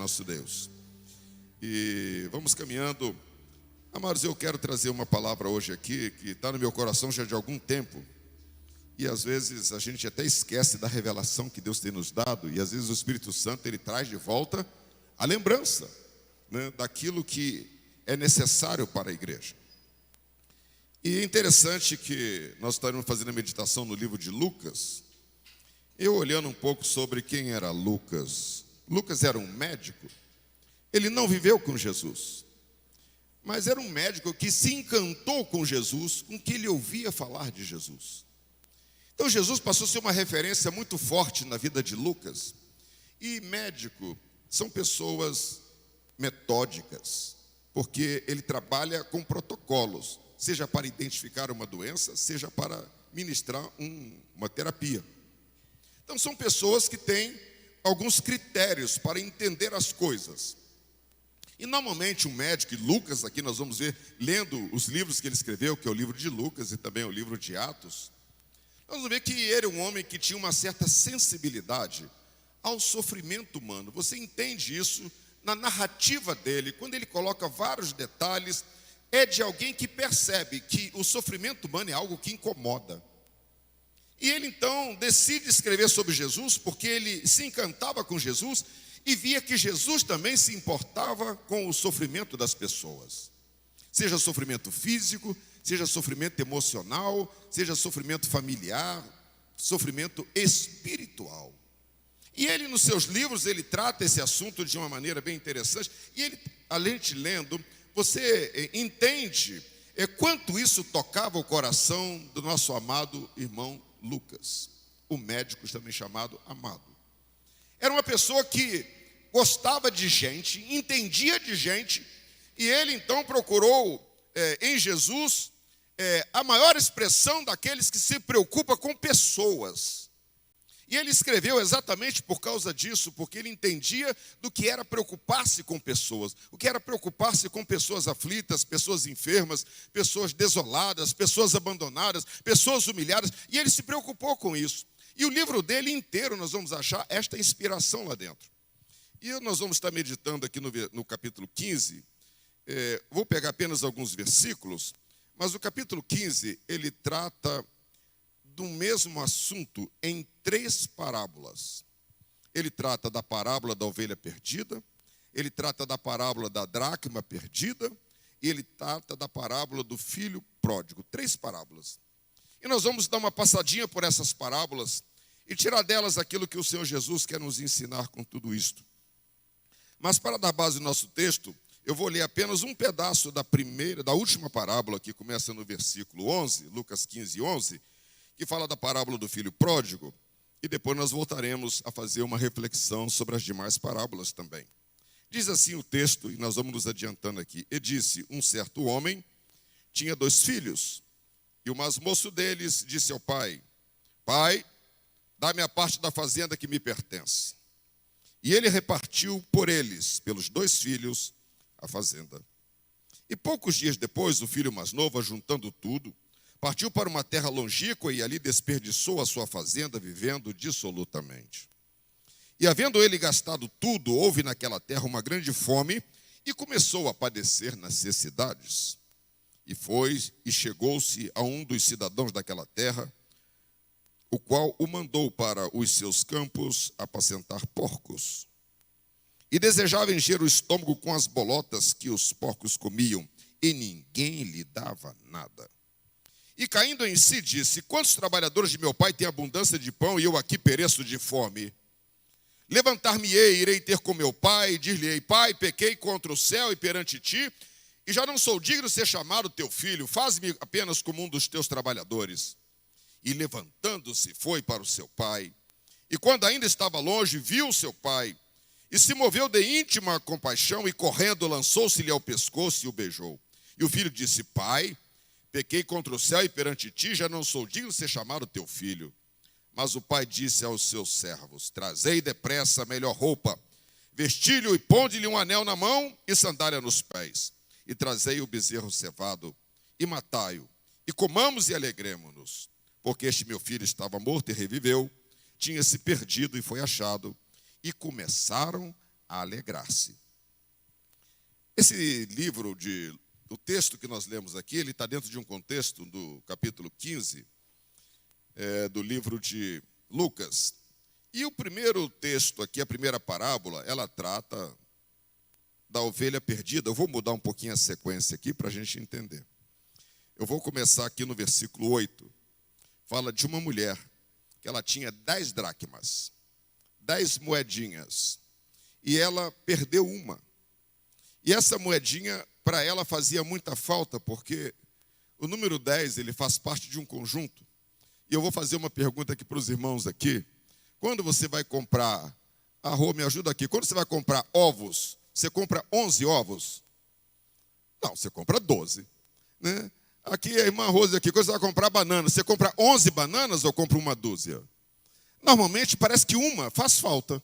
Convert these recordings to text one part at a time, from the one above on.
nosso Deus. E vamos caminhando. Amados, eu quero trazer uma palavra hoje aqui que está no meu coração já de algum tempo. E às vezes a gente até esquece da revelação que Deus tem nos dado. E às vezes o Espírito Santo, ele traz de volta a lembrança, né, daquilo que é necessário para a igreja. E é interessante que nós estaremos fazendo a meditação no livro de Lucas. Eu olhando um pouco sobre quem era Lucas. Lucas era um médico. Ele não viveu com Jesus, mas era um médico que se encantou com Jesus, com que ele ouvia falar de Jesus. Então Jesus passou a ser uma referência muito forte na vida de Lucas. E médico são pessoas metódicas, porque ele trabalha com protocolos, seja para identificar uma doença, seja para ministrar uma terapia. Então são pessoas que têm alguns critérios para entender as coisas. E normalmente um médico, e Lucas aqui nós vamos ver, lendo os livros que ele escreveu, que é o livro de Lucas e também o livro de Atos, nós vamos ver que ele era um homem que tinha uma certa sensibilidade ao sofrimento humano. Você entende isso na narrativa dele, quando ele coloca vários detalhes, é de alguém que percebe que o sofrimento humano é algo que incomoda. E ele então decide escrever sobre Jesus, porque ele se encantava com Jesus e via que Jesus também se importava com o sofrimento das pessoas. Seja sofrimento físico, seja sofrimento emocional, seja sofrimento familiar, sofrimento espiritual. E ele nos seus livros, ele trata esse assunto de uma maneira bem interessante. E ele, além de lendo, você entende quanto isso tocava o coração do nosso amado irmão Lucas, o médico também chamado Amado. Era uma pessoa que gostava de gente, entendia de gente, e ele então procurou em Jesus a maior expressão daqueles que se preocupam com pessoas. E ele escreveu exatamente por causa disso, porque ele entendia do que era preocupar-se com pessoas, o que era preocupar-se com pessoas aflitas, pessoas enfermas, pessoas desoladas, pessoas abandonadas, pessoas humilhadas, e ele se preocupou com isso. E o livro dele inteiro nós vamos achar esta inspiração lá dentro. E nós vamos estar meditando aqui no capítulo 15, vou pegar apenas alguns versículos, mas o capítulo 15, ele trata do mesmo assunto em 3 parábolas. Ele trata da parábola da ovelha perdida, ele trata da parábola da dracma perdida, e ele trata da parábola do filho pródigo. 3 parábolas. E nós vamos dar uma passadinha por essas parábolas e tirar delas aquilo que o Senhor Jesus quer nos ensinar com tudo isto. Mas para dar base no nosso texto, eu vou ler apenas um pedaço da última parábola, que começa no versículo 11, Lucas 15, 11, que fala da parábola do filho pródigo, e depois nós voltaremos a fazer uma reflexão sobre as demais parábolas também. Diz assim o texto, e nós vamos nos adiantando aqui. E disse: um certo homem tinha 2 filhos, e o mais moço deles disse ao pai: Pai, dá-me a parte da fazenda que me pertence. E ele repartiu por eles, pelos 2 filhos, a fazenda. E poucos dias depois, o filho mais novo, ajuntando tudo, partiu para uma terra longínqua e ali desperdiçou a sua fazenda, vivendo dissolutamente. E havendo ele gastado tudo, houve naquela terra uma grande fome e começou a padecer necessidades. E foi e chegou-se a um dos cidadãos daquela terra, o qual o mandou para os seus campos apacentar porcos. E desejava encher o estômago com as bolotas que os porcos comiam, e ninguém lhe dava nada. E caindo em si, disse: quantos trabalhadores de meu pai têm abundância de pão, e eu aqui pereço de fome? Levantar-me-ei, irei ter com meu pai, e dir-lhe-ei: Pai, pequei contra o céu e perante ti, e já não sou digno de ser chamado teu filho, faz-me apenas como um dos teus trabalhadores. E levantando-se, foi para o seu pai. E quando ainda estava longe, viu o seu pai, e se moveu de íntima compaixão, e correndo lançou-se-lhe ao pescoço e o beijou. E o filho disse: Pai, pequei contra o céu e perante ti, já não sou digno de ser chamado teu filho. Mas o pai disse aos seus servos: trazei depressa a melhor roupa, vestilho e ponde-lhe um anel na mão e sandália nos pés. E trazei o bezerro cevado e matai-o, e comamos e alegremo-nos. Porque este meu filho estava morto e reviveu, tinha se perdido e foi achado. E começaram a a alegrar-se. Esse livro, o texto que nós lemos aqui, ele está dentro de um contexto do capítulo 15, do livro de Lucas. E o primeiro texto aqui, a primeira parábola, ela trata da ovelha perdida. Eu vou mudar um pouquinho a sequência aqui para a gente entender. Eu vou começar aqui no versículo 8. Fala de uma mulher que ela tinha 10 dracmas, 10 moedinhas, e ela perdeu uma. E essa moedinha, para ela, fazia muita falta, porque o número 10, ele faz parte de um conjunto. E eu vou fazer uma pergunta aqui para os irmãos aqui. Quando você vai comprar, Rô, me ajuda aqui, quando você vai comprar ovos, você compra 11 ovos? Não, você compra 12, né? Aqui, a irmã Rose aqui, quando você vai comprar banana, você compra 11 bananas ou compra uma dúzia? Normalmente, parece que uma faz falta.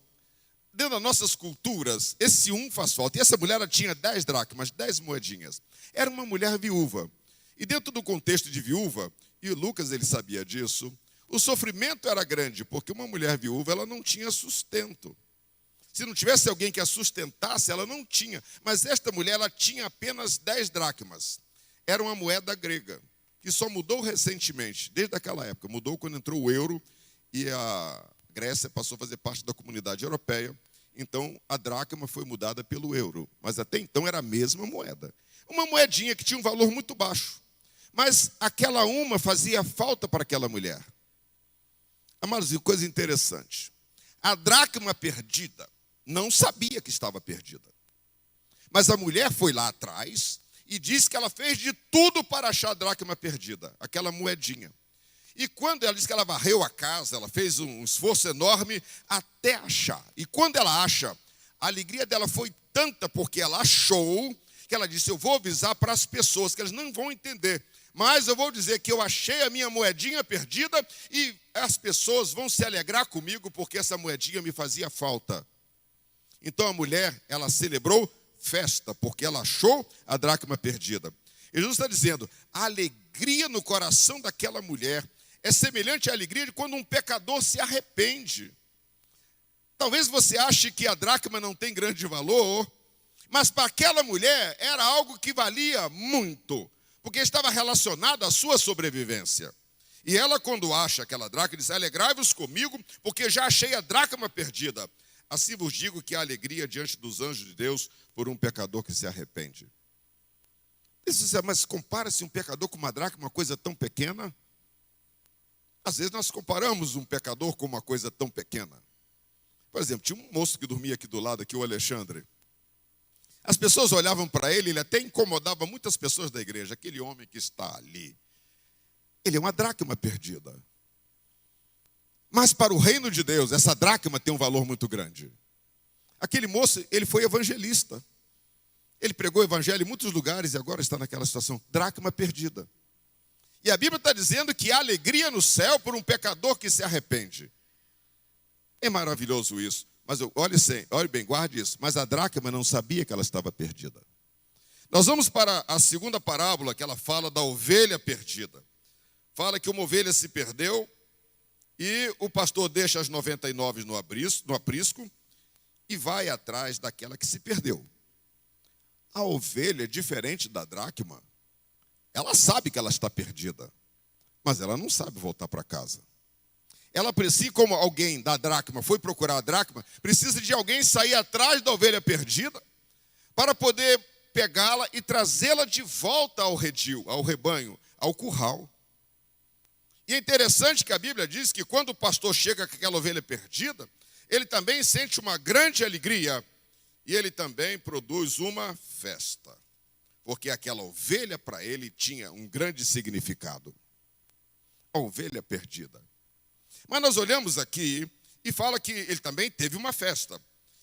Dentro das nossas culturas, esse um faz falta. E essa mulher, ela tinha 10 dracmas, 10 moedinhas. Era uma mulher viúva. E dentro do contexto de viúva, e o Lucas, ele sabia disso, o sofrimento era grande, porque uma mulher viúva, ela não tinha sustento. Se não tivesse alguém que a sustentasse, ela não tinha. Mas esta mulher, ela tinha apenas 10 dracmas. Era uma moeda grega, que só mudou recentemente, desde aquela época. Mudou quando entrou o euro e a Grécia passou a fazer parte da comunidade europeia. Então, a dracma foi mudada pelo euro. Mas até então era a mesma moeda. Uma moedinha que tinha um valor muito baixo. Mas aquela uma fazia falta para aquela mulher. Amados, coisa interessante. A dracma perdida não sabia que estava perdida. Mas a mulher foi lá atrás e disse que ela fez de tudo para achar a dracma perdida, aquela moedinha. E quando ela disse que ela varreu a casa, ela fez um esforço enorme até achar. E quando ela acha, a alegria dela foi tanta porque ela achou, que ela disse, eu vou avisar para as pessoas, que elas não vão entender. Mas eu vou dizer que eu achei a minha moedinha perdida e as pessoas vão se alegrar comigo porque essa moedinha me fazia falta. Então a mulher, ela celebrou festa porque ela achou a dracma perdida. E Jesus está dizendo, a alegria no coração daquela mulher é semelhante à alegria de quando um pecador se arrepende. Talvez você ache que a dracma não tem grande valor, mas para aquela mulher era algo que valia muito, porque estava relacionado à sua sobrevivência. E ela, quando acha aquela dracma, diz, alegrai-vos comigo, porque já achei a dracma perdida. Assim vos digo que há alegria diante dos anjos de Deus por um pecador que se arrepende. Mas compara-se um pecador com uma dracma, uma coisa tão pequena? Às vezes nós comparamos um pecador com uma coisa tão pequena. Por exemplo, tinha um moço que dormia aqui do lado, aqui, o Alexandre. As pessoas olhavam para ele, ele até incomodava muitas pessoas da igreja. Aquele homem que está ali, ele é uma dracma perdida. Mas para o reino de Deus, essa dracma tem um valor muito grande. Aquele moço, ele foi evangelista. Ele pregou o evangelho em muitos lugares e agora está naquela situação, dracma perdida. E a Bíblia está dizendo que há alegria no céu por um pecador que se arrepende. É maravilhoso isso. Mas olhe bem, guarde isso. Mas a dracma não sabia que ela estava perdida. Nós vamos para a segunda parábola, que ela fala da ovelha perdida. Fala que uma ovelha se perdeu e o pastor deixa as 99 no aprisco e vai atrás daquela que se perdeu. A ovelha, diferente da dracma, ela sabe que ela está perdida, mas ela não sabe voltar para casa. Ela precisa, como alguém da dracma foi procurar a dracma, precisa de alguém sair atrás da ovelha perdida para poder pegá-la e trazê-la de volta ao redil, ao rebanho, ao curral. E é interessante que a Bíblia diz que quando o pastor chega com aquela ovelha perdida, ele também sente uma grande alegria e ele também produz uma festa. Porque aquela ovelha para ele tinha um grande significado. A ovelha perdida. Mas nós olhamos aqui e fala que ele também teve uma festa.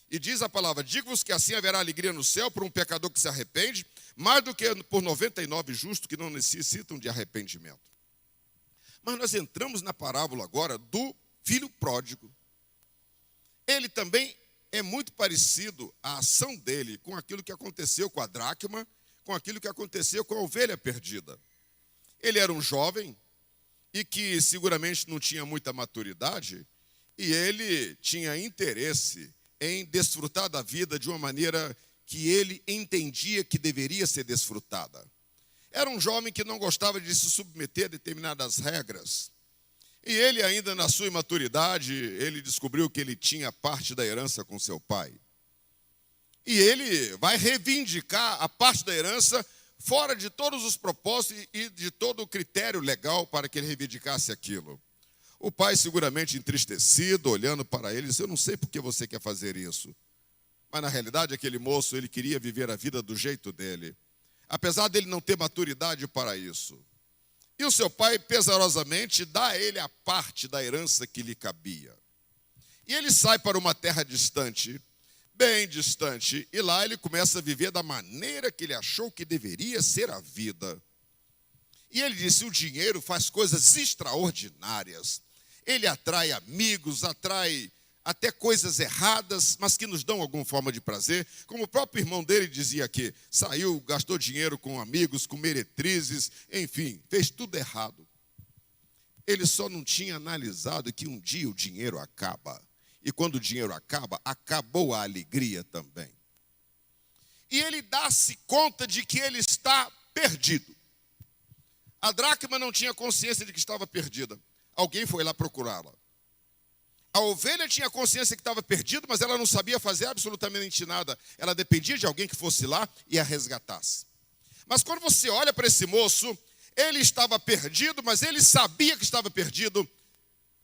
E diz a palavra, digo-vos que assim haverá alegria no céu por um pecador que se arrepende, mais do que por 99 justos que não necessitam de arrependimento. Mas nós entramos na parábola agora do filho pródigo. Ele também é muito parecido, a ação dele, com aquilo que aconteceu com a dracma, com aquilo que aconteceu com a ovelha perdida. Ele era um jovem e que seguramente não tinha muita maturidade e ele tinha interesse em desfrutar da vida de uma maneira que ele entendia que deveria ser desfrutada. Era um jovem que não gostava de se submeter a determinadas regras. E ele, ainda na sua imaturidade, ele descobriu que ele tinha parte da herança com seu pai. E ele vai reivindicar a parte da herança fora de todos os propósitos e de todo o critério legal para que ele reivindicasse aquilo. O pai, seguramente entristecido, olhando para ele, disse: eu não sei por que você quer fazer isso. Mas, na realidade, aquele moço, ele queria viver a vida do jeito dele, apesar dele não ter maturidade para isso. E o seu pai, pesarosamente, dá a ele a parte da herança que lhe cabia. E ele sai para uma terra distante, bem distante, e lá ele começa a viver da maneira que ele achou que deveria ser a vida. E ele disse: o dinheiro faz coisas extraordinárias. Ele atrai amigos, atrai até coisas erradas, mas que nos dão alguma forma de prazer. Como o próprio irmão dele dizia aqui, saiu, gastou dinheiro com amigos, com meretrizes, enfim, fez tudo errado. Ele só não tinha analisado que um dia o dinheiro acaba. E quando o dinheiro acaba, acabou a alegria também. E ele dá-se conta de que ele está perdido. A dracma não tinha consciência de que estava perdida. Alguém foi lá procurá-la. A ovelha tinha consciência que estava perdida, mas ela não sabia fazer absolutamente nada. Ela dependia de alguém que fosse lá e a resgatasse. Mas quando você olha para esse moço, ele estava perdido, mas ele sabia que estava perdido.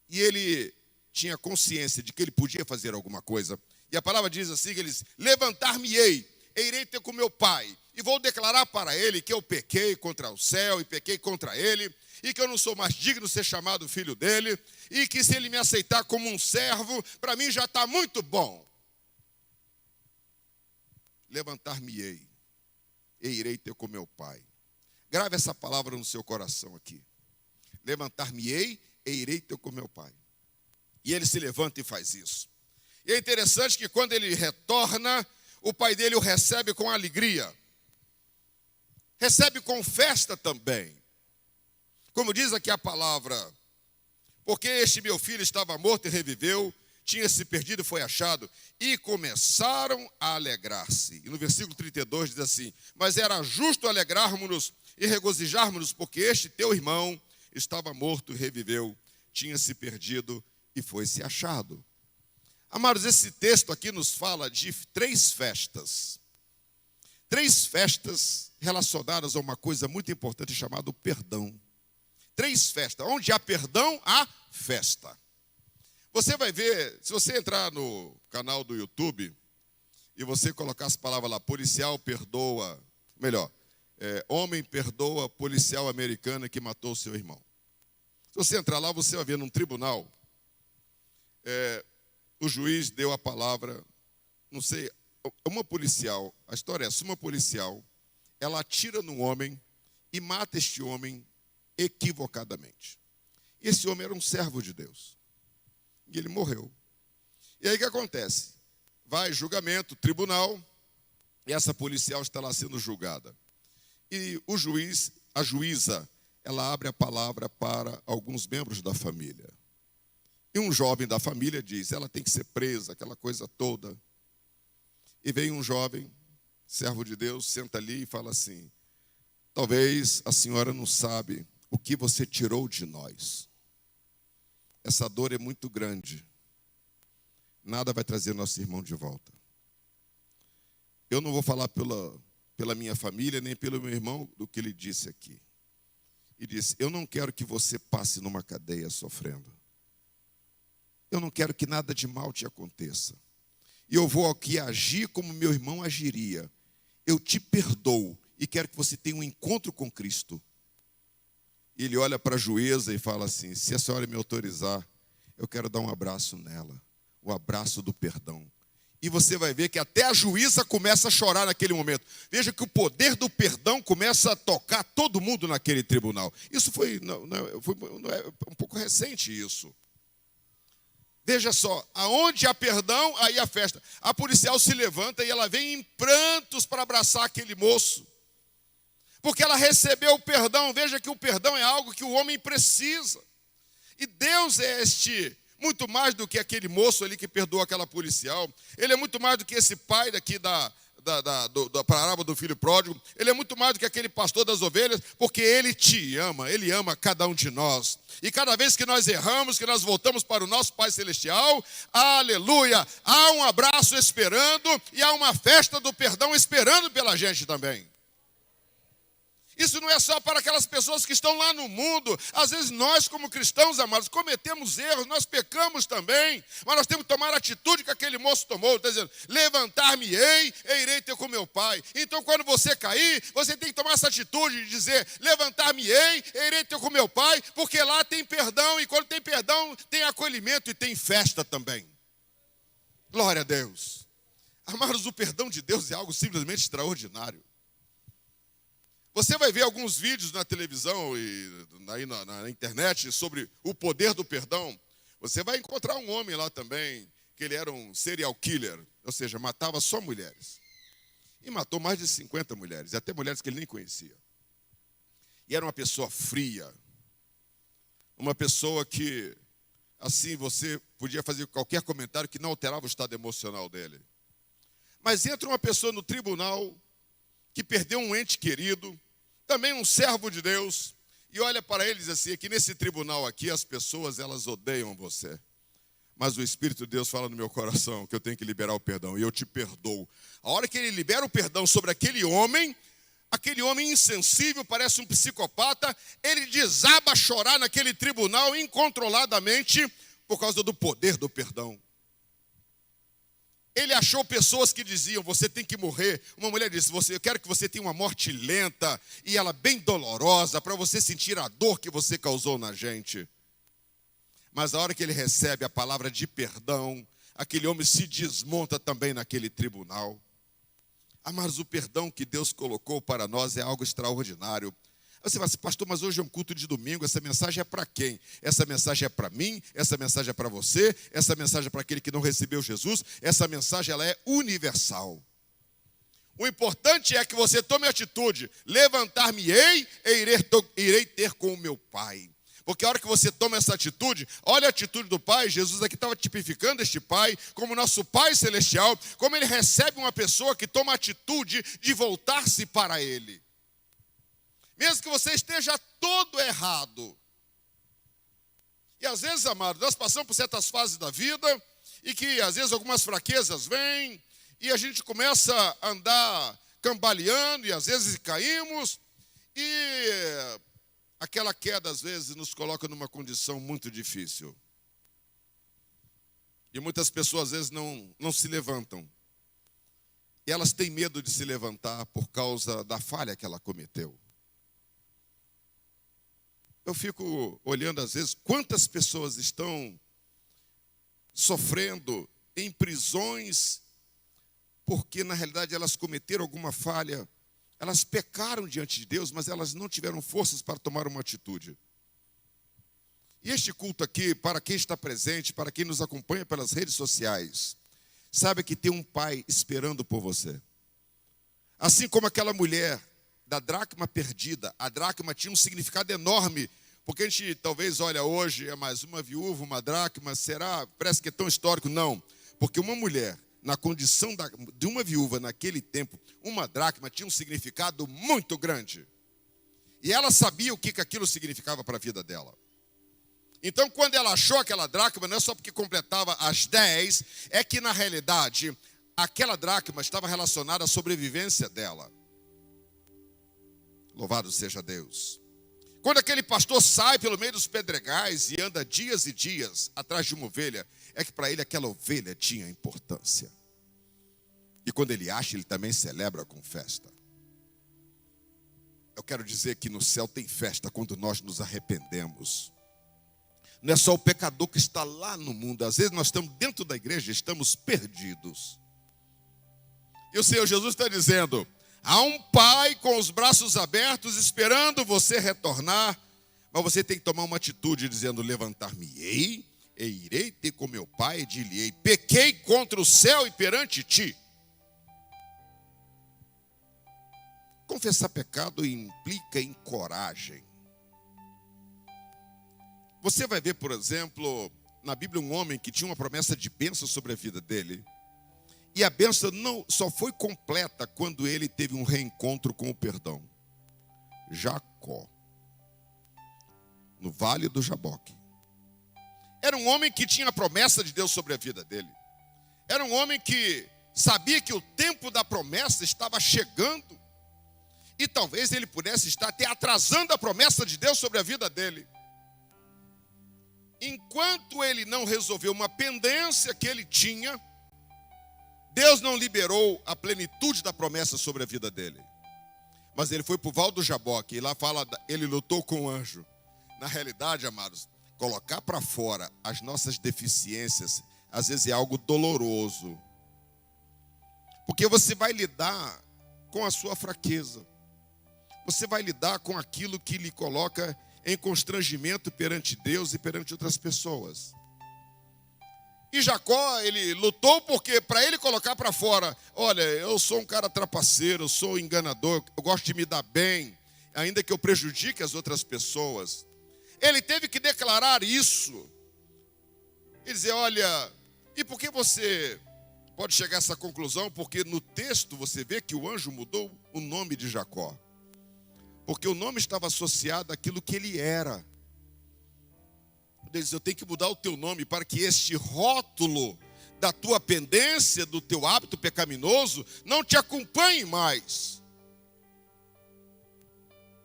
E ele tinha consciência de que ele podia fazer alguma coisa. E a palavra diz assim, que ele diz: levantar-me-ei, e irei ter com meu pai, e vou declarar para ele que eu pequei contra o céu e pequei contra ele, e que eu não sou mais digno de ser chamado filho dele, e que se ele me aceitar como um servo, para mim já está muito bom. Levantar-me-ei, e irei ter com meu pai. Grave essa palavra no seu coração aqui. Levantar-me-ei, e irei ter com meu pai. E ele se levanta e faz isso. E é interessante que quando ele retorna, o pai dele o recebe com alegria. Recebe com festa também. Como diz aqui a palavra: porque este meu filho estava morto e reviveu, tinha se perdido e foi achado. E começaram a alegrar-se. E no versículo 32 diz assim: mas era justo alegrarmos-nos e regozijarmos-nos, porque este teu irmão estava morto e reviveu, tinha se perdido e foi se achado. Amados, esse texto aqui nos fala de 3 festas. 3 festas relacionadas a uma coisa muito importante chamada perdão. 3 festas. Onde há perdão, há festa. Você vai ver, se você entrar no canal do YouTube e você colocar as palavras lá: policial perdoa, homem perdoa policial americano que matou seu irmão. Se você entrar lá, você vai ver num tribunal, o juiz deu a palavra, não sei, uma policial, a história é essa: uma policial, ela atira num homem e mata este homem equivocadamente. Esse homem era um servo de Deus. E ele morreu. E aí o que acontece? Vai julgamento, tribunal, e essa policial está lá sendo julgada. E o juiz, a juíza, ela abre a palavra para alguns membros da família. E um jovem da família diz: ela tem que ser presa, aquela coisa toda. E vem um jovem, servo de Deus, senta ali e fala assim: talvez a senhora não sabe o que você tirou de nós. Essa dor é muito grande. Nada vai trazer nosso irmão de volta. Eu não vou falar pela minha família, nem pelo meu irmão, do que ele disse aqui. E disse: eu não quero que você passe numa cadeia sofrendo. Eu não quero que nada de mal te aconteça. E eu vou aqui agir como meu irmão agiria. Eu te perdoo e quero que você tenha um encontro com Cristo. E ele olha para a juíza e fala assim: se a senhora me autorizar, eu quero dar um abraço nela, o abraço do perdão. E você vai ver que até a juíza começa a chorar naquele momento. Veja que o poder do perdão começa a tocar todo mundo naquele tribunal. Isso foi um pouco recente isso. Veja só, aonde há perdão, aí há festa. A policial se levanta e ela vem em prantos para abraçar aquele moço. Porque ela recebeu o perdão. Veja que o perdão é algo que o homem precisa. E Deus é este muito mais do que aquele moço ali que perdoou aquela policial. Ele é muito mais do que esse pai daqui da parábola do filho pródigo. Ele é muito mais do que aquele pastor das ovelhas, porque ele te ama, ele ama cada um de nós. E cada vez que nós erramos, que nós voltamos para o nosso Pai Celestial, aleluia, há um abraço esperando e há uma festa do perdão esperando pela gente também. Isso não é só para aquelas pessoas que estão lá no mundo. Às vezes nós, como cristãos, amados, cometemos erros, nós pecamos também. Mas nós temos que tomar a atitude que aquele moço tomou. Está dizendo, levantar-me-ei e irei ter com meu pai. Então quando você cair, você tem que tomar essa atitude de dizer, levantar-me-ei e irei ter com meu pai, porque lá tem perdão. E quando tem perdão, tem acolhimento e tem festa também. Glória a Deus. Amados, o perdão de Deus é algo simplesmente extraordinário. Você vai ver alguns vídeos na televisão e aí na internet sobre o poder do perdão. Você vai encontrar um homem lá também, que ele era um serial killer, ou seja, matava só mulheres. E matou mais de 50 mulheres, até mulheres que ele nem conhecia. E era uma pessoa fria, uma pessoa que, assim, você podia fazer qualquer comentário que não alterava o estado emocional dele. Mas entra uma pessoa no tribunal que perdeu um ente querido, também um servo de Deus, e olha para ele e diz assim, que nesse tribunal aqui as pessoas elas odeiam você. Mas o Espírito de Deus fala no meu coração que eu tenho que liberar o perdão, e eu te perdoo. A hora que ele libera o perdão sobre aquele homem insensível, parece um psicopata, ele desaba a chorar naquele tribunal incontroladamente por causa do poder do perdão. Ele achou pessoas que diziam, você tem que morrer. Uma mulher disse, eu quero que você tenha uma morte lenta e ela bem dolorosa, para você sentir a dor que você causou na gente. Mas a hora que ele recebe a palavra de perdão, aquele homem se desmonta também naquele tribunal. Mas o perdão que Deus colocou para nós é algo extraordinário. Você vai dizer, pastor, mas hoje é um culto de domingo, essa mensagem é para quem? Essa mensagem é para mim, essa mensagem é para você, essa mensagem é para aquele que não recebeu Jesus, essa mensagem ela é universal. O importante é que você tome a atitude, levantar-me-ei e irei ter com o meu Pai. Porque a hora que você toma essa atitude, olha a atitude do Pai, Jesus aqui estava tipificando este Pai, como nosso Pai Celestial, como ele recebe uma pessoa que toma a atitude de voltar-se para Ele. Mesmo que você esteja todo errado. E às vezes, amados, nós passamos por certas fases da vida, e que às vezes algumas fraquezas vêm, e a gente começa a andar cambaleando, e às vezes caímos, e aquela queda às vezes nos coloca numa condição muito difícil. E muitas pessoas às vezes não se levantam. E elas têm medo de se levantar por causa da falha que ela cometeu. Eu fico olhando às vezes quantas pessoas estão sofrendo em prisões porque na realidade elas cometeram alguma falha, elas pecaram diante de Deus, mas elas não tiveram forças para tomar uma atitude. E este culto aqui, para quem está presente, para quem nos acompanha pelas redes sociais, sabe que tem um Pai esperando por você. Assim como aquela mulher da dracma perdida, a dracma tinha um significado enorme, porque a gente talvez olha hoje, é mais uma viúva, uma dracma, será? Parece que é tão histórico. Não, porque uma mulher, na condição de uma viúva naquele tempo, uma dracma tinha um significado muito grande. E ela sabia o que aquilo significava para a vida dela. Então, quando ela achou aquela dracma, não é só porque completava as 10, é que na realidade, aquela dracma estava relacionada à sobrevivência dela. Louvado seja Deus. Quando aquele pastor sai pelo meio dos pedregais e anda dias e dias atrás de uma ovelha, é que para ele aquela ovelha tinha importância. E quando ele acha, ele também celebra com festa. Eu quero dizer que no céu tem festa quando nós nos arrependemos. Não é só o pecador que está lá no mundo. Às vezes nós estamos dentro da igreja e estamos perdidos. E o Senhor Jesus está dizendo: há um pai com os braços abertos esperando você retornar, mas você tem que tomar uma atitude dizendo: levantar-me-ei e irei ter com meu pai e dir-lhe-ei: pequei contra o céu e perante ti. Confessar pecado implica em coragem. Você vai ver, por exemplo, na Bíblia um homem que tinha uma promessa de bênção sobre a vida dele. E a bênção não só foi completa quando ele teve um reencontro com o perdão. Jacó, no Vale do Jaboque. Era um homem que tinha a promessa de Deus sobre a vida dele. Era um homem que sabia que o tempo da promessa estava chegando. E talvez ele pudesse estar até atrasando a promessa de Deus sobre a vida dele. Enquanto ele não resolveu uma pendência que ele tinha, Deus não liberou a plenitude da promessa sobre a vida dele. Mas ele foi para o Val do Jaboque, e lá fala, ele lutou com o anjo. Na realidade, amados, colocar para fora as nossas deficiências, às vezes é algo doloroso. Porque você vai lidar com a sua fraqueza. Você vai lidar com aquilo que lhe coloca em constrangimento perante Deus e perante outras pessoas. E Jacó, ele lutou porque para ele colocar para fora, olha, eu sou um cara trapaceiro, eu sou enganador, eu gosto de me dar bem, ainda que eu prejudique as outras pessoas. Ele teve que declarar isso. E dizer, olha, e por que você pode chegar a essa conclusão? Porque no texto você vê que o anjo mudou o nome de Jacó. Porque o nome estava associado àquilo que ele era. Ele diz, eu tenho que mudar o teu nome para que este rótulo da tua pendência, do teu hábito pecaminoso, não te acompanhe mais.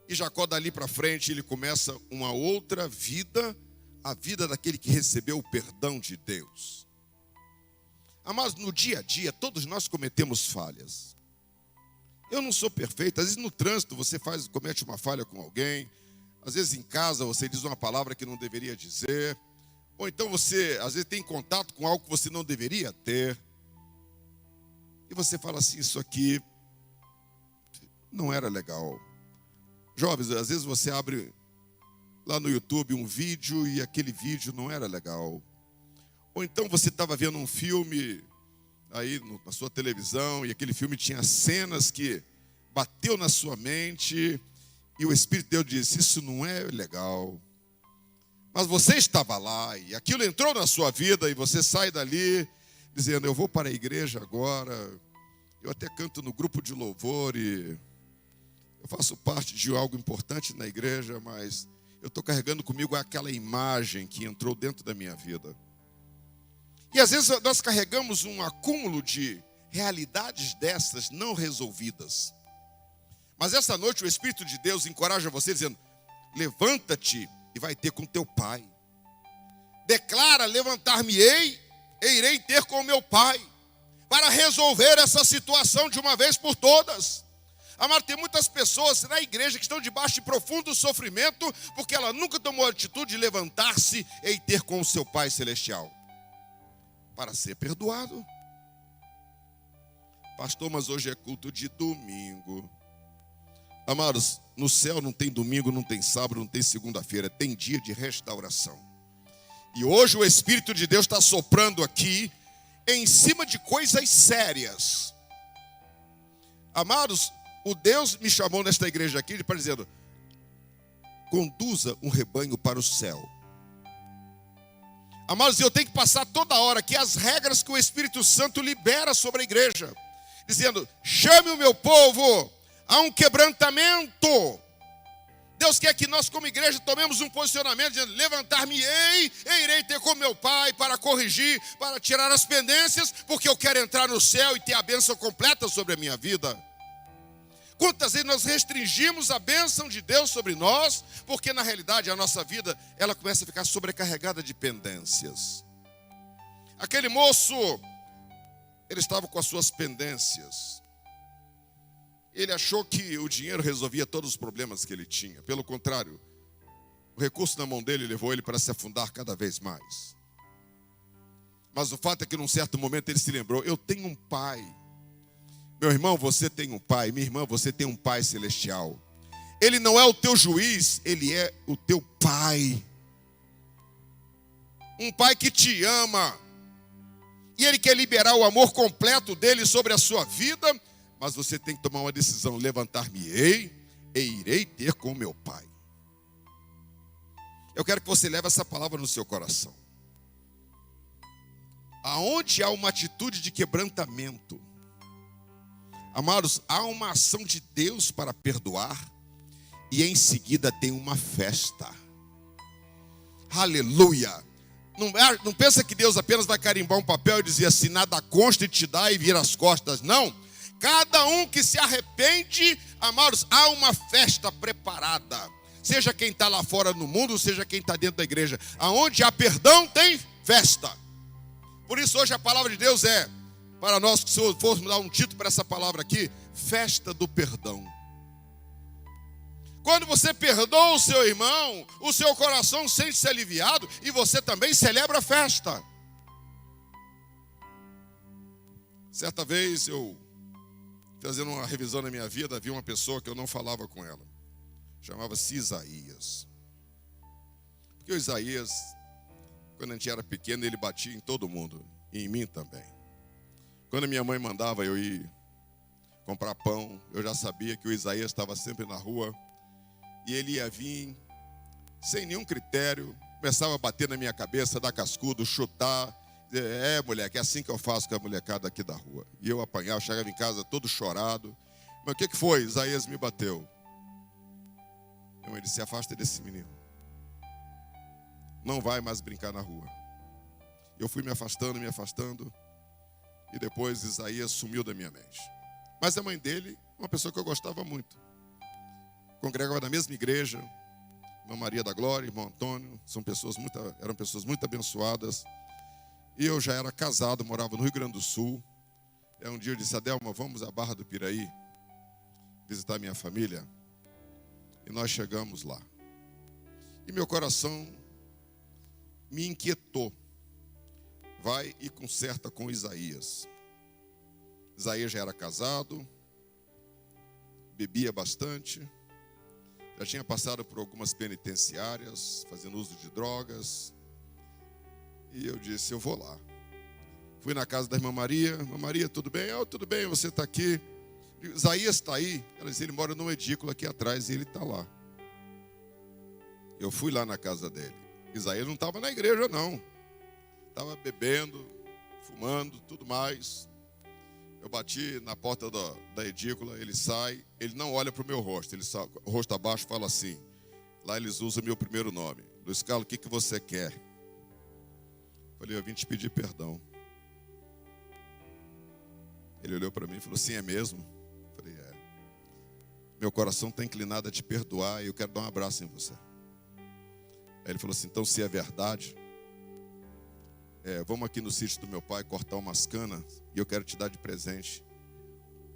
E Jacó dali para frente, ele começa uma outra vida, a vida daquele que recebeu o perdão de Deus. Mas no dia a dia, todos nós cometemos falhas. Eu não sou perfeito, às vezes no trânsito você comete uma falha com alguém, às vezes em casa você diz uma palavra que não deveria dizer, ou então você às vezes tem contato com algo que você não deveria ter, e você fala assim, isso aqui não era legal. Jovens, às vezes você abre lá no YouTube um vídeo e aquele vídeo não era legal. Ou então você estava vendo um filme aí na sua televisão e aquele filme tinha cenas que bateu na sua mente e o Espírito de Deus disse, isso não é legal. Mas você estava lá e aquilo entrou na sua vida e você sai dali dizendo, eu vou para a igreja agora, eu até canto no grupo de louvor e eu faço parte de algo importante na igreja, mas eu estou carregando comigo aquela imagem que entrou dentro da minha vida. E às vezes nós carregamos um acúmulo de realidades dessas não resolvidas. Mas essa noite o Espírito de Deus encoraja você dizendo, levanta-te e vai ter com teu pai. Declara, levantar-me-ei e irei ter com meu pai, para resolver essa situação de uma vez por todas. Amado, tem muitas pessoas na igreja que estão debaixo de profundo sofrimento, porque ela nunca tomou a atitude de levantar-se e ter com o seu Pai Celestial, para ser perdoado. Pastor, mas hoje é culto de domingo. Amados, no céu não tem domingo, não tem sábado, não tem segunda-feira, tem dia de restauração. E hoje o Espírito de Deus está soprando aqui, em cima de coisas sérias. Amados, o Deus me chamou nesta igreja aqui para dizer, conduza um rebanho para o céu. Amados, eu tenho que passar toda hora aqui as regras que o Espírito Santo libera sobre a igreja. Dizendo, chame o meu povo a um quebrantamento. Deus quer que nós como igreja tomemos um posicionamento, dizendo, levantar-me-ei e irei ter com meu Pai para corrigir, para tirar as pendências, porque eu quero entrar no céu e ter a bênção completa sobre a minha vida. Quantas vezes nós restringimos a bênção de Deus sobre nós, porque na realidade a nossa vida, ela começa a ficar sobrecarregada de pendências. Aquele moço, ele estava com as suas pendências. Ele achou que o dinheiro resolvia todos os problemas que ele tinha. Pelo contrário, o recurso na mão dele levou ele para se afundar cada vez mais. Mas o fato é que num certo momento ele se lembrou, eu tenho um pai. Meu irmão, você tem um pai. Minha irmã, você tem um pai celestial. Ele não é o teu juiz, ele é o teu pai. Um pai que te ama. E ele quer liberar o amor completo dele sobre a sua vida. Mas você tem que tomar uma decisão. Levantar-me-ei e irei ter com meu pai. Eu quero que você leve essa palavra no seu coração. aonde há uma atitude de quebrantamento, amados, há uma ação de Deus para perdoar, e em seguida tem uma festa. Aleluia! Não pensa que Deus apenas vai carimbar um papel e dizer assim, nada consta e te dá e vira as costas. Não. Cada um que se arrepende, amados, há uma festa preparada. Seja quem está lá fora no mundo, seja quem está dentro da igreja. Aonde há perdão, tem festa. Por isso hoje a palavra de Deus é, para nós, que se fôssemos dar um título para essa palavra aqui, festa do perdão. Quando você perdoa o seu irmão, o seu coração sente-se aliviado e você também celebra a festa. Certa vez eu, fazendo uma revisão na minha vida, vi uma pessoa que eu não falava com ela. Chamava-se Isaías. Porque o Isaías, quando a gente era pequeno, ele batia em todo mundo, e em mim também. Quando a minha mãe mandava eu ir comprar pão, eu já sabia que o Isaías estava sempre na rua, e ele ia vir sem nenhum critério, começava a bater na minha cabeça, dar cascudo, chutar. Moleque, é assim que eu faço com a molecada aqui da rua. E eu apanhava, chegava em casa todo chorado. Mas o que foi? Isaías me bateu. Minha mãe disse, se afasta desse menino. Não vai mais brincar na rua. Eu fui me afastando. E depois Isaías sumiu da minha mente. Mas a mãe dele, uma pessoa que eu gostava muito. Congregava na mesma igreja, irmã Maria da Glória, irmão Antônio, eram pessoas muito abençoadas. E eu já era casado, morava no Rio Grande do Sul. Um dia eu disse, Adelma, vamos à Barra do Piraí visitar minha família. E nós chegamos lá. E meu coração me inquietou. Vai e conserta com Isaías. Isaías já era casado, bebia bastante. Já tinha passado por algumas penitenciárias, fazendo uso de drogas. E eu disse, eu vou lá. Fui na casa da irmã Maria. Irmã Maria, tudo bem? Tudo bem, você está aqui. Isaías está aí. Ela disse, ele mora num edículo aqui atrás e ele está lá. Eu fui lá na casa dele. Isaías não estava na igreja, não. Estava bebendo, fumando, tudo mais. Eu bati na porta da edícula, ele sai, ele não olha para o meu rosto, ele sai, rosto abaixo, fala assim. Lá eles usam meu primeiro nome. Luiz Carlos, o que você quer? Falei, eu vim te pedir perdão. Ele olhou para mim e falou, sim, é mesmo? Falei, é. Meu coração está inclinado a te perdoar e eu quero dar um abraço em você. Aí ele falou assim, então se é verdade, vamos aqui no sítio do meu pai cortar umas canas e eu quero te dar de presente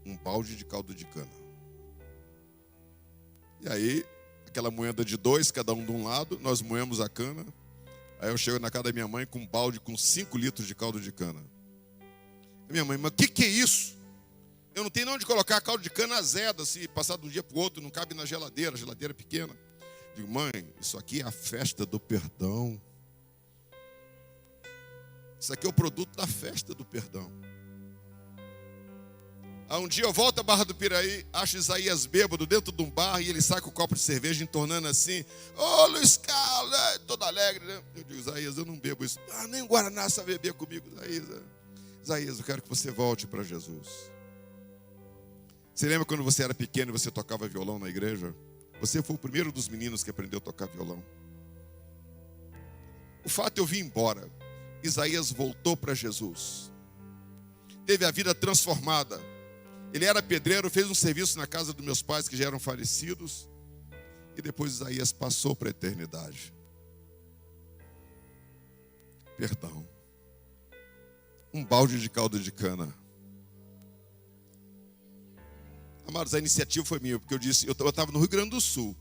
um balde de caldo de cana. E aí, aquela moeda de 2, cada um de um lado, nós moemos a cana. Aí eu chego na casa da minha mãe com um balde com 5 litros de caldo de cana. A minha mãe, mas o que é isso? Eu não tenho nem onde colocar caldo de cana azeda, se passar de um dia para o outro, não cabe na geladeira, a geladeira é pequena. Digo, mãe, isso aqui é a festa do perdão. Isso aqui é o produto da festa do perdão. Aí um dia eu volto à Barra do Piraí, acho Isaías bêbado dentro de um bar e ele sai com um copo de cerveja entornando assim. Ô Luiz Carlos, todo alegre, né? Eu digo, Isaías, eu não bebo isso. Nem Guaraná sabe beber comigo, Isaías, eu quero que você volte para Jesus. Você lembra quando você era pequeno e você tocava violão na igreja? Você foi o primeiro dos meninos que aprendeu a tocar violão. O fato eu vim embora. Isaías voltou para Jesus. Teve a vida transformada. Ele era pedreiro, fez um serviço na casa dos meus pais que já eram falecidos. E depois Isaías passou para a eternidade. Perdão. Um balde de caldo de cana. Amados, a iniciativa foi minha, porque eu disse, eu estava no Rio Grande do Sul.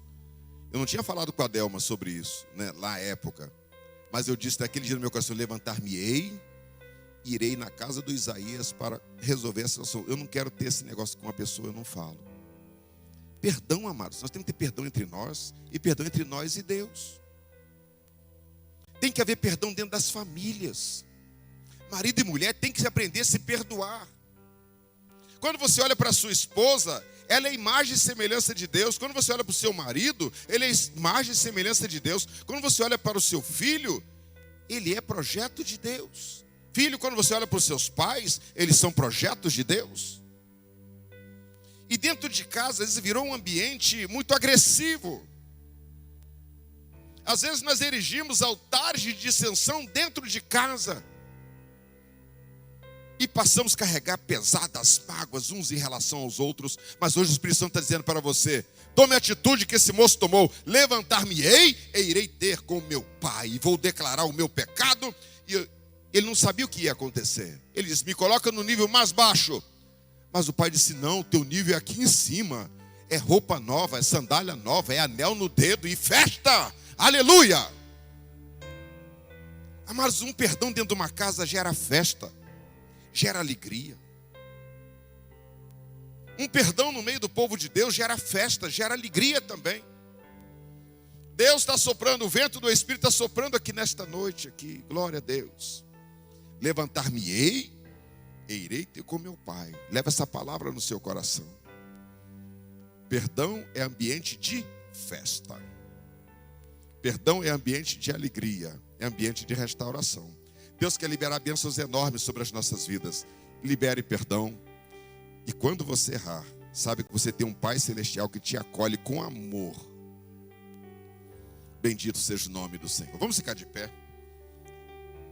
Eu não tinha falado com a Adelma sobre isso, né, lá na época. Mas eu disse naquele dia no meu coração, levantar-me-ei, irei na casa do Isaías para resolver essa situação. Eu não quero ter esse negócio com uma pessoa, eu não falo. Perdão, amados, nós temos que ter perdão entre nós e perdão entre nós e Deus. Tem que haver perdão dentro das famílias. Marido e mulher tem que aprender a se perdoar. Quando você olha para a sua esposa, ela é imagem e semelhança de Deus. Quando você olha para o seu marido, ele é imagem e semelhança de Deus. Quando você olha para o seu filho, ele é projeto de Deus. Filho, quando você olha para os seus pais, eles são projetos de Deus. E dentro de casa, às vezes virou um ambiente muito agressivo. Às vezes nós erigimos altares de dissensão dentro de casa. E passamos a carregar pesadas mágoas uns em relação aos outros. Mas hoje o Espírito Santo está dizendo para você: tome a atitude que esse moço tomou. Levantar-me-ei e irei ter com meu pai. E vou declarar o meu pecado. E ele não sabia o que ia acontecer. Ele disse: me coloca no nível mais baixo. Mas o pai disse: não, teu nível é aqui em cima. É roupa nova, é sandália nova, é anel no dedo e festa. Aleluia! Mas um perdão dentro de uma casa gera festa, gera alegria. Um perdão no meio do povo de Deus gera festa, gera alegria também. Deus está soprando, o vento do Espírito está soprando aqui nesta noite, aqui. Glória a Deus. Levantar-me-ei e irei ter com meu pai. Leva essa palavra no seu coração. Perdão é ambiente de festa. Perdão é ambiente de alegria, é ambiente de restauração. Deus quer liberar bênçãos enormes sobre as nossas vidas. Libere perdão. E quando você errar, sabe que você tem um Pai Celestial que te acolhe com amor. Bendito seja o nome do Senhor. Vamos ficar de pé.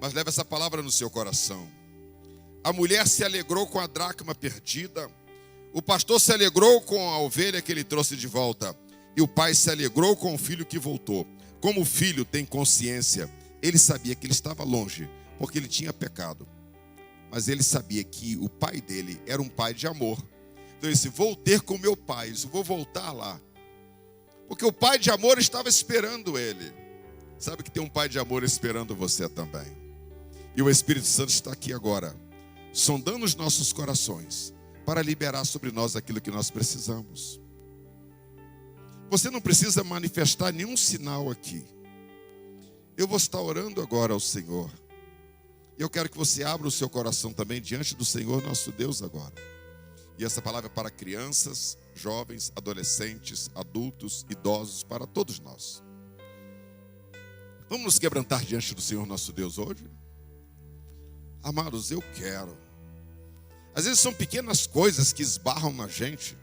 Mas leve essa palavra no seu coração. A mulher se alegrou com a dracma perdida. O pastor se alegrou com a ovelha que ele trouxe de volta. E o pai se alegrou com o filho que voltou. Como o filho tem consciência, ele sabia que ele estava longe, porque ele tinha pecado. Mas ele sabia que o pai dele era um pai de amor. Então ele disse: vou ter com meu pai, vou voltar lá. Porque o pai de amor estava esperando ele. Sabe que tem um pai de amor esperando você também. E o Espírito Santo está aqui agora, sondando os nossos corações, para liberar sobre nós aquilo que nós precisamos. Você não precisa manifestar nenhum sinal aqui. Eu vou estar orando agora ao Senhor. E eu quero que você abra o seu coração também diante do Senhor nosso Deus agora. E essa palavra é para crianças, jovens, adolescentes, adultos, idosos, para todos nós. Vamos nos quebrantar diante do Senhor nosso Deus hoje? Amados, eu quero. Às vezes são pequenas coisas que esbarram na gente.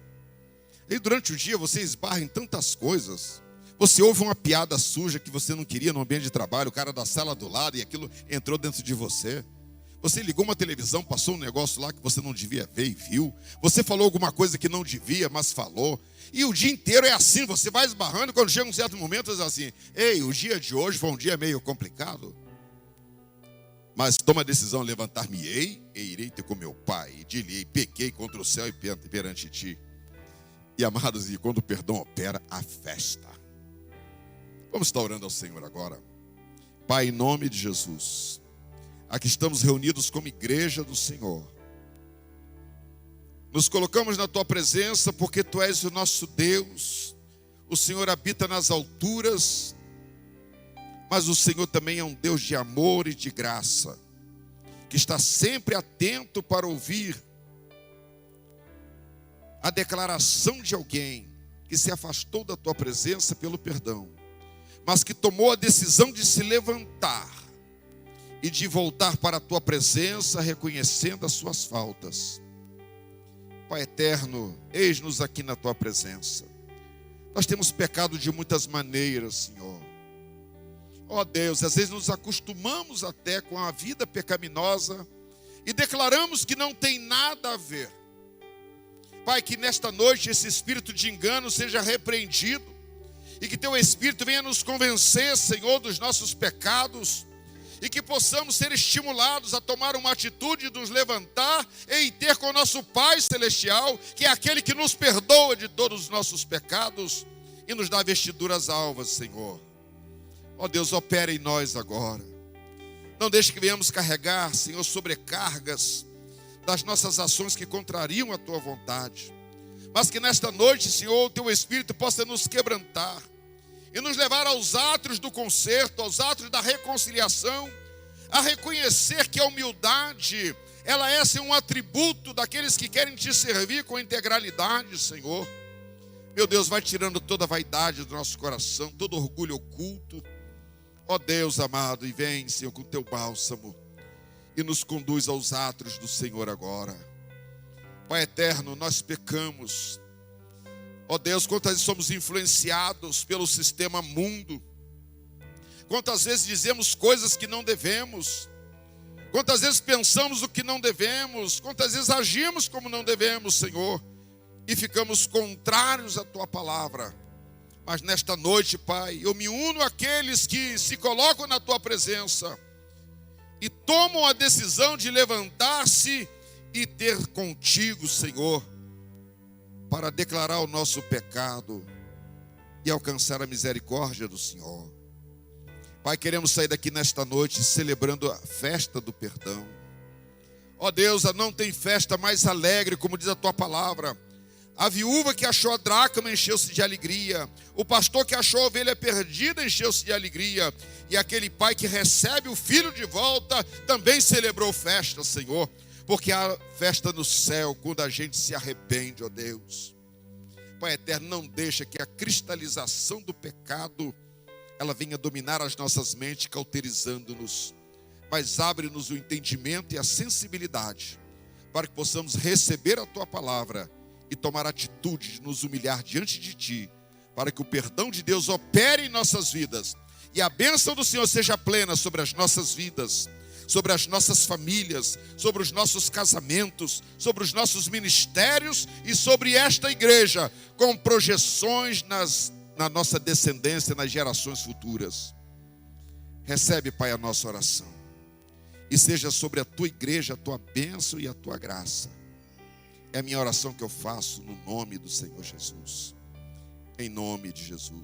E durante o dia você esbarra em tantas coisas. Você ouve uma piada suja que você não queria no ambiente de trabalho, o cara da sala do lado, e aquilo entrou dentro de você. Você ligou uma televisão, passou um negócio lá que você não devia ver e viu. Você falou alguma coisa que não devia, mas falou. E o dia inteiro é assim, você vai esbarrando, quando chega um certo momento, você diz assim: ei, o dia de hoje foi um dia meio complicado. Mas toma a decisão: levantar-me-ei e irei ter com meu pai. E dir-lhe-ei: pequei contra o céu e perante ti. E amados, e quando o perdão opera, a festa. Vamos estar orando ao Senhor agora. Pai, em nome de Jesus, aqui estamos reunidos como igreja do Senhor. Nos colocamos na Tua presença porque Tu és o nosso Deus. O Senhor habita nas alturas, mas o Senhor também é um Deus de amor e de graça, que está sempre atento para ouvir a declaração de alguém que se afastou da Tua presença pelo perdão, mas que tomou a decisão de se levantar e de voltar para a Tua presença, reconhecendo as suas faltas. Pai eterno, eis-nos aqui na Tua presença. Nós temos pecado de muitas maneiras, Senhor. Ó Deus, às vezes nos acostumamos até com a vida pecaminosa e declaramos que não tem nada a ver. Pai, que nesta noite esse espírito de engano seja repreendido e que Teu Espírito venha nos convencer, Senhor, dos nossos pecados e que possamos ser estimulados a tomar uma atitude de nos levantar e ter com o nosso Pai Celestial, que é aquele que nos perdoa de todos os nossos pecados e nos dá vestiduras alvas, Senhor. Ó Deus, opera em nós agora. Não deixe que venhamos carregar, Senhor, sobrecargas das nossas ações que contrariam a Tua vontade. Mas que nesta noite, Senhor, o Teu Espírito possa nos quebrantar e nos levar aos átrios do conserto, aos átrios da reconciliação, a reconhecer que a humildade, ela é um atributo daqueles que querem Te servir com integralidade, Senhor. Meu Deus, vai tirando toda a vaidade do nosso coração, todo orgulho oculto. Ó Deus amado, e vem, Senhor, com o Teu bálsamo e nos conduz aos átrios do Senhor agora. Pai eterno, nós pecamos. Ó Deus, quantas vezes somos influenciados pelo sistema mundo. Quantas vezes dizemos coisas que não devemos. Quantas vezes pensamos o que não devemos. Quantas vezes agimos como não devemos, Senhor. E ficamos contrários à Tua palavra. Mas nesta noite, Pai, eu me uno àqueles que se colocam na Tua presença e tomam a decisão de levantar-se e ter contigo, Senhor, para declarar o nosso pecado e alcançar a misericórdia do Senhor. Pai, queremos sair daqui nesta noite celebrando a festa do perdão. Ó Deus, não tem festa mais alegre, como diz a Tua palavra. A viúva que achou a dracma encheu-se de alegria. O pastor que achou a ovelha perdida encheu-se de alegria. E aquele pai que recebe o filho de volta também celebrou festa, Senhor. Porque há festa no céu quando a gente se arrepende, ó Deus. Pai eterno, não deixa que a cristalização do pecado ela venha dominar as nossas mentes, cauterizando-nos. Mas abre-nos o entendimento e a sensibilidade para que possamos receber a Tua palavra e tomar atitude de nos humilhar diante de Ti, para que o perdão de Deus opere em nossas vidas e a bênção do Senhor seja plena sobre as nossas vidas, sobre as nossas famílias, sobre os nossos casamentos, sobre os nossos ministérios e sobre esta igreja, com projeções na nossa descendência, nas gerações futuras. Recebe, Pai, a nossa oração e seja sobre a Tua igreja a Tua bênção e a Tua graça. É a minha oração que eu faço no nome do Senhor Jesus. Em nome de Jesus.